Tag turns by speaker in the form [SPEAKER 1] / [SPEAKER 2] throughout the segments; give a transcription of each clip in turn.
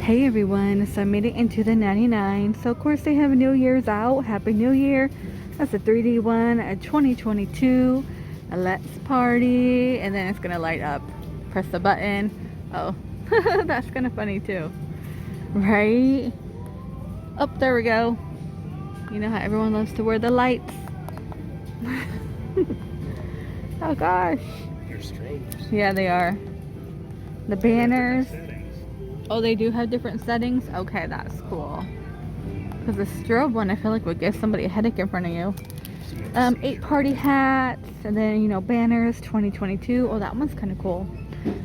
[SPEAKER 1] Hey everyone, so I made it into the 99. So of course they have New Year's out. Happy New Year. That's a 3D one, a 2022, a let's party, and then it's gonna light up. Press the button. Oh, that's kind of funny too. Right? Oh, there we go. You know how everyone loves to wear the lights. Oh gosh.
[SPEAKER 2] They're strobes.
[SPEAKER 1] Yeah, they are. The banners.
[SPEAKER 2] Settings.
[SPEAKER 1] Oh, they do have different settings? Okay, that's cool. Because the strobe one, I feel like would give somebody a headache in front of you. 8 party hats, and then, you know, banners, 2022. Oh, that one's kind of cool.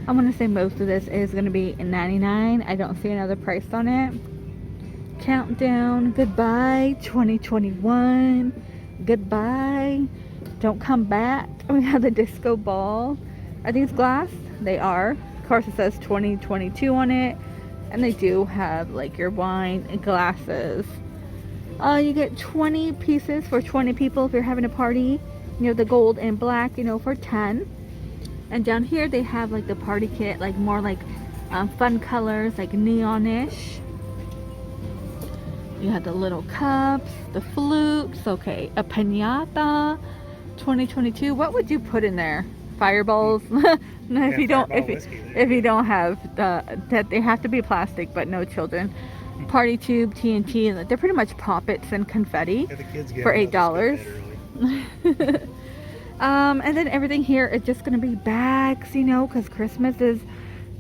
[SPEAKER 1] I'm going to say most of this is going to be $99. I don't see another price on it. Countdown, goodbye, 2021. Goodbye. Don't come back. We have the disco ball. Are these glass? They are. Of course, it says 2022 on it. And they do have like your wine and glasses. You get 20 pieces for 20 people if you're having a party. You know, the gold and black, you know, for 10. And down here they have like the party kit, like more like fun colors, like neonish. You have the little cups, the flutes, okay, a piñata, 2022. What would you put in there? Fireballs? No, if you don't, if you don't have that, they have to be plastic, but no children. Party tube, TNT, and they're pretty much poppets and confetti for $8. And then everything here is just gonna be bags, you know, because Christmas is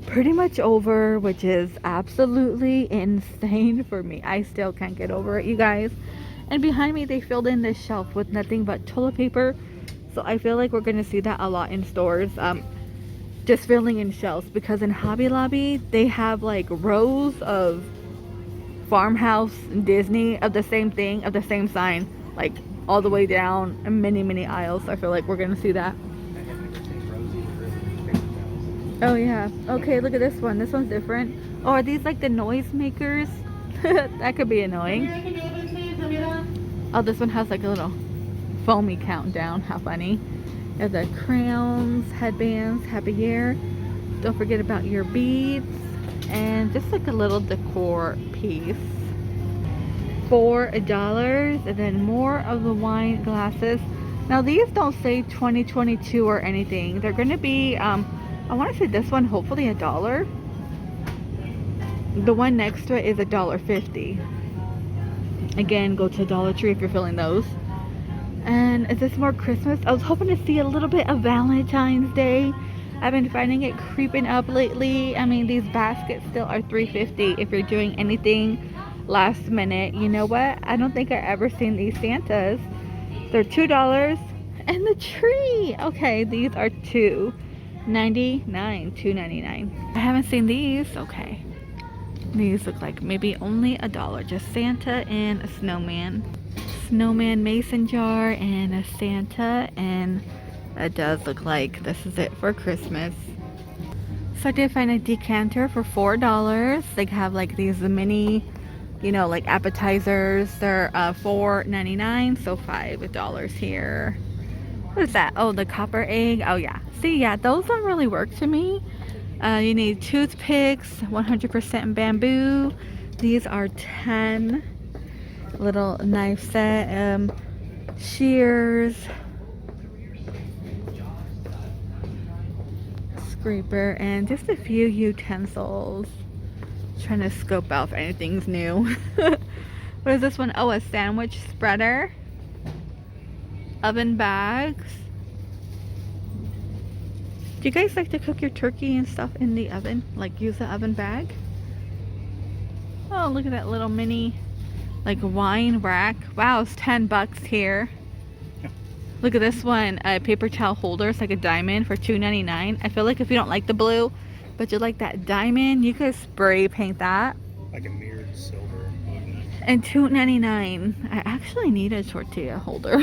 [SPEAKER 1] pretty much over, which is absolutely insane for me. I still can't get over it, you guys. And behind me, they filled in this shelf with nothing but toilet paper. So I feel like we're gonna see that a lot in stores. Just filling in shelves, because in Hobby Lobby they have like rows of Farmhouse and Disney of the same thing, of the same sign, like all the way down and many aisles. So I feel like we're gonna see that. Oh yeah. Okay, look at this one. This one's different. Oh, are these like the noise makers? That could be annoying. Oh, this one has like a little foamy countdown. How funny. You have the crowns, headbands, happy year. Don't forget about your beads. And just like a little decor piece for $1. And then more of the wine glasses. Now these don't say 2022 or anything. They're gonna be I want to say this one hopefully $1. The one next to it is $1.50. Again, go to Dollar Tree if you're feeling those. And is this more Christmas? I was hoping to see a little bit of Valentine's Day. I've been finding it creeping up lately. I mean, these baskets still are $3.50 if you're doing anything last minute. You know what? I don't think I've ever seen these Santas. They're $2. And the tree. Okay, these are $2.99. $2.99. I haven't seen these. Okay. These look like maybe only $1. Just Santa and a snowman. Snowman mason jar and a Santa, and it does look like this is it for Christmas. So I did find a decanter for $4. They have like these mini, you know, like appetizers. They're $4.99, so $5 here. What is that? Oh, the copper egg. Oh yeah. See, yeah, those don't really work to me. You need toothpicks, 100% bamboo. These are 10. Little knife set, shears, scraper, and just a few utensils. Trying to scope out if anything's new. What is this one? Oh, a sandwich spreader, oven bags. Do you guys like to cook your turkey and stuff in the oven? Like use the oven bag? Oh, look at that little mini like wine rack. Wow, it's $10 here. Look at this one, a paper towel holder. It's like a diamond for $2.99. I feel like if you don't like the blue, but you like that diamond, you could spray paint that.
[SPEAKER 2] Like a mirrored silver.
[SPEAKER 1] And $2.99. I actually need a tortilla holder.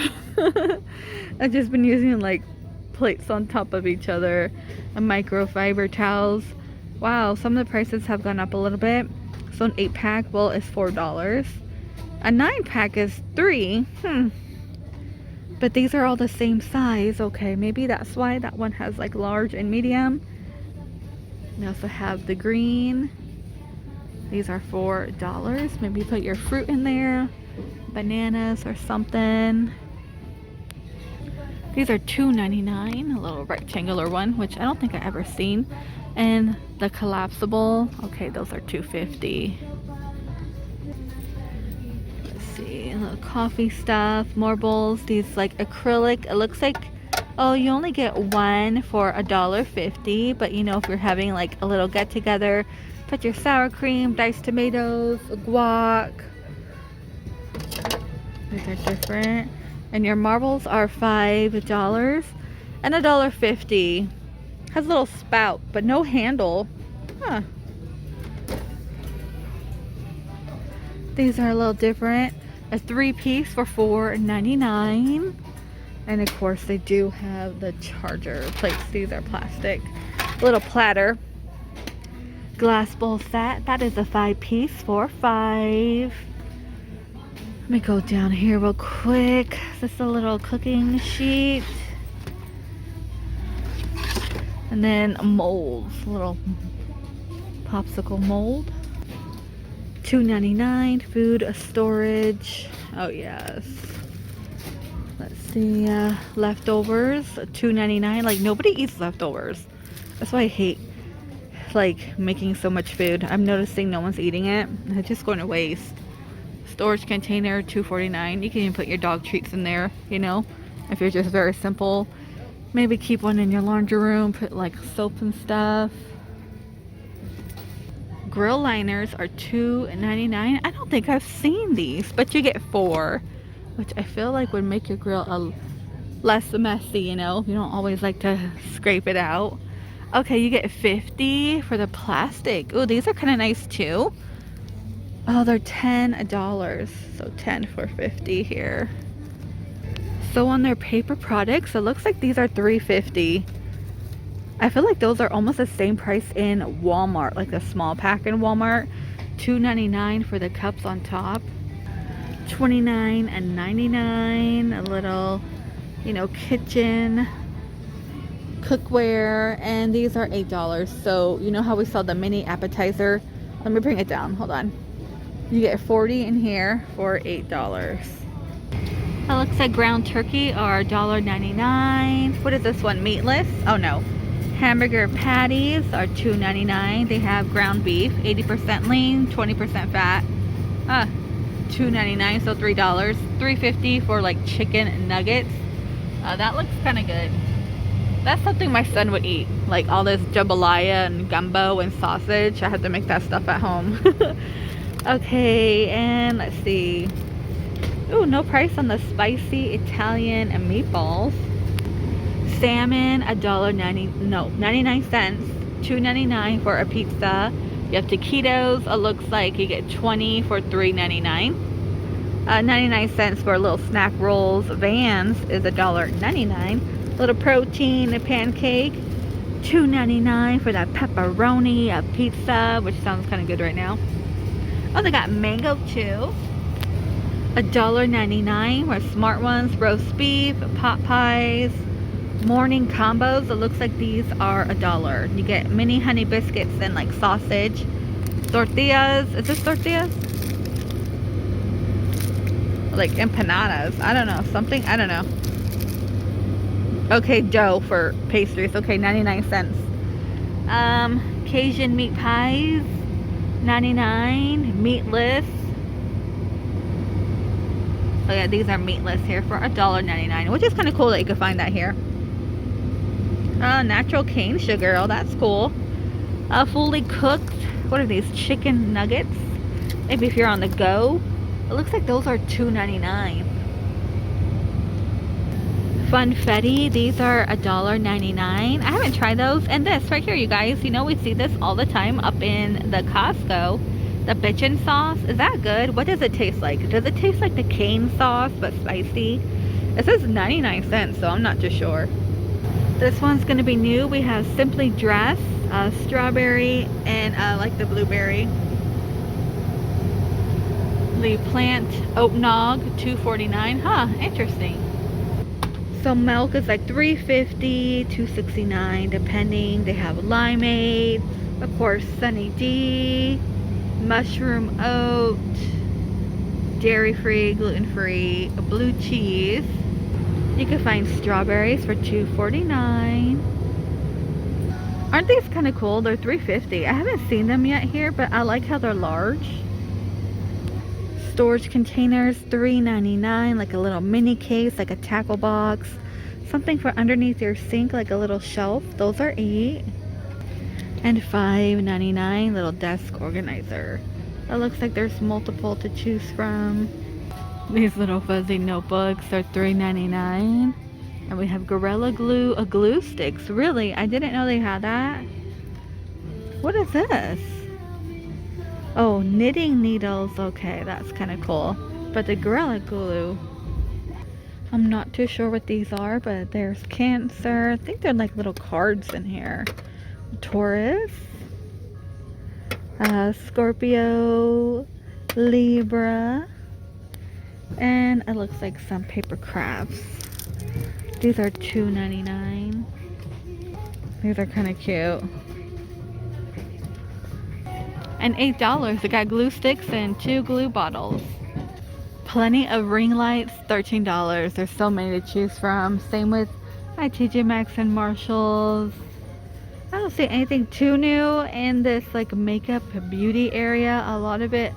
[SPEAKER 1] I've just been using like plates on top of each other. A microfiber towels. Wow, some of the prices have gone up a little bit. So an 8-pack, well, is $4. A 9-pack is $3. But these are all the same size. Okay, maybe that's why that one has like large and medium. We also have the green These are $4. Maybe put your fruit in there, bananas or something. These are $2.99, a little rectangular one, which I don't think I've ever seen. And the collapsible, okay, those are $2.50. Let's see, a little coffee stuff, more bowls. These like acrylic, it looks like, oh, you only get one for $1.50, but you know, if you're having like a little get together, put your sour cream, diced tomatoes, guac. These are different. And your marbles are $5 and $1.50. Has a little spout, but no handle. Huh. These are a little different. A 3-piece for $4.99. And of course they do have the charger plates. These are plastic. Little platter. Glass bowl set. That is a 5-piece for $5. Let me go down here real quick. This is a little cooking sheet. And then molds. A little popsicle mold. $2.99. Food storage. Oh yes. Let's see. Leftovers. $2.99. Like nobody eats leftovers. That's why I hate like making so much food. I'm noticing no one's eating it. It's just going to waste. Storage container, $2.49. You can even put your dog treats in there, you know, if you're just very simple. Maybe keep one in your laundry room, put like soap and stuff. Grill liners are $2.99. I don't think I've seen these, but you get 4, which I feel like would make your grill a less messy, you know. You don't always like to scrape it out. Okay, you get 50 for the plastic. Oh, these are kind of nice too. Oh, they're $10. So 10 for 50 here. So on their paper products, it looks like these are $3.50. I feel like those are almost the same price in Walmart, like a small pack in Walmart. $2.99 for the cups on top. $29.99. A little, you know, kitchen cookware, and these are $8. So you know how we saw the mini appetizer? Let me bring it down. Hold on. You get 40 in here for $8. That looks like ground turkey are $1.99. What is this one? Meatless? Oh no. Hamburger patties are $2.99. They have ground beef, 80% lean, 20% fat. $2.99, so $3. $3.50 for like chicken nuggets. That looks kind of good. That's something my son would eat. Like all this jambalaya and gumbo and sausage. I have to make that stuff at home. Okay, and let's see. Ooh, no price on the spicy Italian and meatballs. Salmon, $1.90, no, 99 cents. $2.99 for a pizza. You have taquitos. It looks like you get 20 for $3.99. 99 cents for little snack rolls. Vans is $1.99. Little protein, a pancake. $2.99 for that pepperoni, a pizza, which sounds kind of good right now. Oh, they got mango too. $1.99 for smart ones, roast beef, pot pies, morning combos. It looks like these are $1. You get mini honey biscuits and like sausage. Tortillas. Is this tortillas? Like empanadas. I don't know. Something. I don't know. Okay, dough for pastries. Okay, 99 cents. Cajun meat pies. 99. Meatless. Oh yeah, these are meatless here for $1.99, which is kind of cool that you can find that here. Natural cane sugar. Oh, that's cool. Fully cooked. What are these? Chicken nuggets. Maybe if you're on the go. It looks like those are $2.99. Funfetti. These are $1.99. I haven't tried those. And this right here, you guys. You know, we see this all the time up in the Costco. The bitchin' sauce. Is that good? What does it taste like? Does it taste like the cane sauce but spicy? It says 99 cents, so I'm not too sure. This one's going to be new. We have Simply Dressed, strawberry, and like the blueberry. The plant oat nog, $2.49. Huh, interesting. So milk is like $3.50, $2.69 depending. They have limeade, of course, Sunny D, mushroom oat, dairy-free, gluten-free, blue cheese. You can find strawberries for $2.49. Aren't these kind of cool? They're $3.50. I haven't seen them yet here, but I like how they're large. Storage containers, $3.99, like a little mini case, like a tackle box. Something for underneath your sink, like a little shelf. Those are $8. And $5.99, little desk organizer. It looks like there's multiple to choose from. These little fuzzy notebooks are $3.99. And we have Gorilla Glue, glue sticks. Really? I didn't know they had that. What is this? Oh, knitting needles. Okay, that's kind of cool. But the Gorilla Glue, I'm not too sure what these are, but there's Cancer. I think they're like little cards in here. Taurus, Scorpio, Libra, and it looks like some paper crafts. These are $2.99. These are kind of cute. And $8. They got glue sticks and 2 glue bottles. Plenty of ring lights, $13. There's so many to choose from. Same with my TJ Maxx and Marshalls. I don't see anything too new in this like makeup beauty area. A lot of it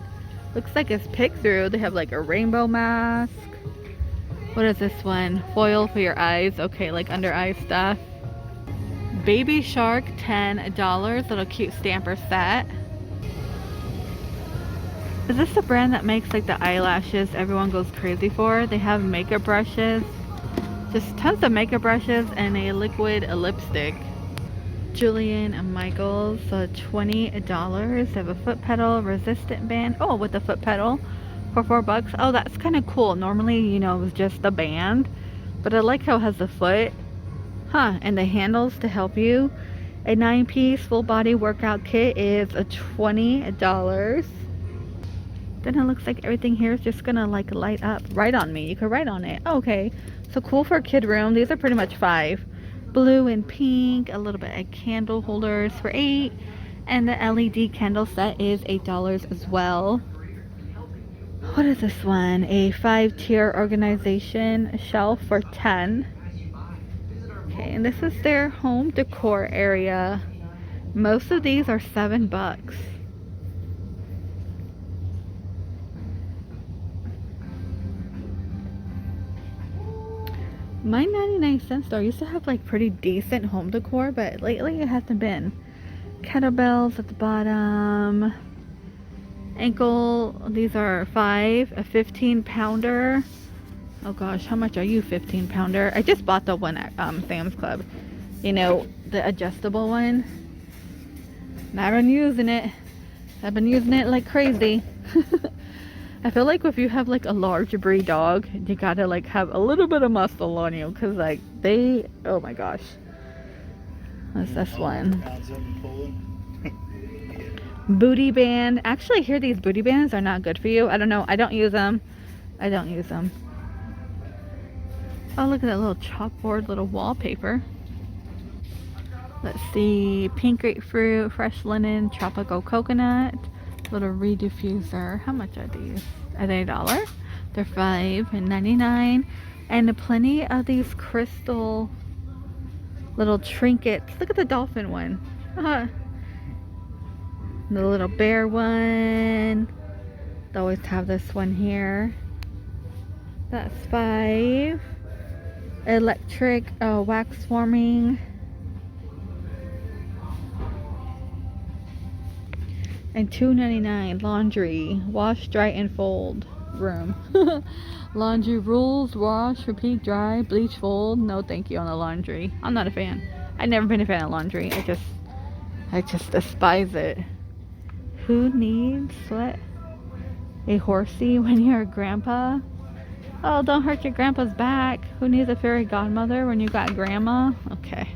[SPEAKER 1] looks like it's picked through. They have like a rainbow mask. What is this one? Foil for your eyes. Okay, like under eye stuff. Baby Shark, $10. Little cute stamper set. Is this the brand that makes like the eyelashes everyone goes crazy for? They have makeup brushes. Just tons of makeup brushes and a liquid lipstick. Julian and Michaels, $20. They have a foot pedal resistant band. Oh, with the foot pedal for $4. Oh, that's kind of cool. Normally, you know, it was just the band, but I like how it has the foot. Huh, and the handles to help you. A 9-piece full body workout kit is $20. Then it looks like everything here is just gonna like light up. Write on me. You could write on it. Oh, okay, so cool for a kid room. These are pretty much $5. Blue and pink, a little bit of candle holders for $8, and the LED candle set is $8 as well. What is this one? A 5-tier organization shelf for $10. Okay, and this is their home decor area. Most of these are $7. My 99-cent store used to have like pretty decent home decor, but lately it hasn't been. Kettlebells at the bottom. Ankle, these are $5. A 15-pounder. Oh gosh, how much are you, 15-pounder? I just bought the one at Sam's Club. You know, the adjustable one. Not been using it. I've been using it like crazy. I feel like if you have like a large breed dog, you gotta like have a little bit of muscle on you, because like they, oh my gosh. What's this one? Booty band. Actually, I hear these booty bands are not good for you. I don't know. I don't use them. I don't use them. Oh, look at that little chalkboard, little wallpaper. Let's see. Pink grapefruit, fresh linen, tropical coconut. Little reed diffuser. How much are these? Are they $1? They're $5.99. And plenty of these crystal little trinkets. Look at the dolphin one. The little bear one. They always have this one here. That's $5. Electric wax warming. And $2.99. Laundry. Wash, dry, and fold room. Laundry rules. Wash, repeat, dry, bleach, fold. No thank you on the laundry. I'm not a fan. I've never been a fan of laundry. I just despise it. Who needs what? A horsey when you're a grandpa? Oh, don't hurt your grandpa's back. Who needs a fairy godmother when you got grandma? Okay.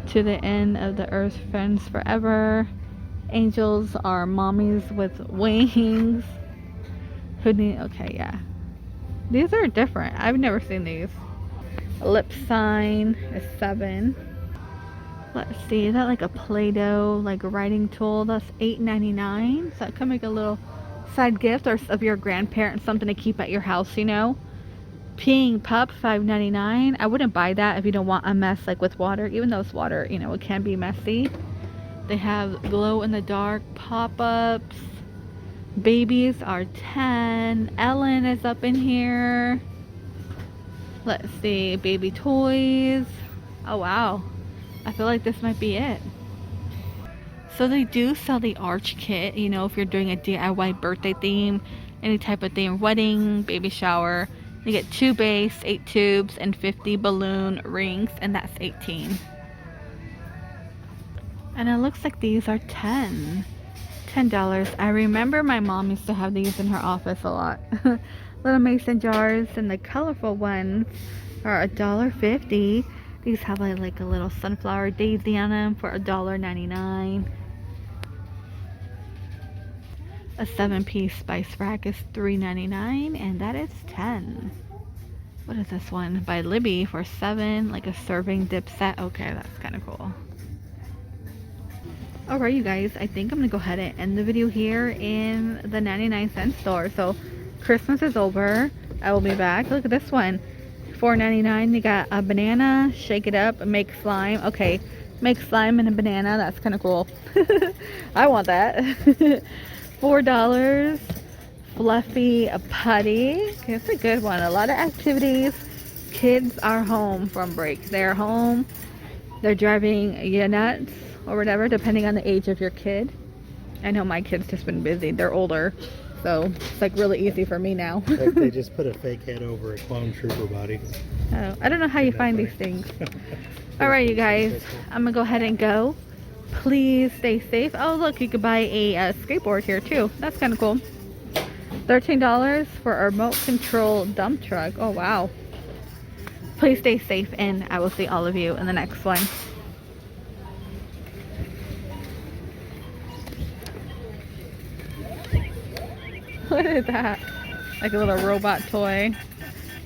[SPEAKER 1] To the end of the earth, friends forever. Angels are mommies with wings. Who need? Okay, yeah. These are different. I've never seen these. A lip sign is $7. Let's see, is that like a Play-Doh like writing tool? That's $8.99. So that could make a little side gift or of your grandparents, something to keep at your house, you know. Peeing pup, $5.99. I wouldn't buy that if you don't want a mess like with water, even though it's water, you know, it can be messy. They have glow in the dark pop-ups. Babies are 10. Ellen is up in here. Let's see, baby toys. Oh wow, I feel like this might be it. So they do sell the arch kit, you know, if you're doing a DIY birthday theme, any type of theme, wedding, baby shower. You get 2 base, 8 tubes, and 50 balloon rings, and that's 18. And it looks like these are $10. I remember my mom used to have these in her office a lot. Little mason jars, and the colorful ones are $1.50. These have like a little sunflower daisy on them for $1.99. A 7-piece spice rack is $3.99, and that is $10. What is this one? By Libby for $7, like a serving dip set. Okay, that's kind of cool. Alright, you guys, I think I'm gonna go ahead and end the video here in the 99-cent store. So Christmas is over. I will be back. Look at this one, $4.99. You got a banana, shake it up, make slime. Okay, make slime and a banana. That's kind of cool. I want that. $4. Fluffy putty. Okay, it's a good one. A lot of activities. Kids are home from break. They're home. They're driving you nuts or whatever, depending on the age of your kid. I know my kid's just been busy. They're older, so it's like really easy for me now.
[SPEAKER 2] Like they just put a fake head over a clone trooper body.
[SPEAKER 1] Oh, I don't know how you find these things. All right, you guys, I'm gonna go ahead and go. Please stay safe. Oh, look, you could buy a skateboard here too. That's kind of cool. $13 for a remote control dump truck. Oh, wow. Please stay safe, and I will see all of you in the next one. What is that? Like a little robot toy.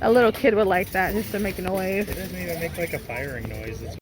[SPEAKER 1] A little kid would like that just to make a noise.
[SPEAKER 2] It doesn't even make like a firing noise. It's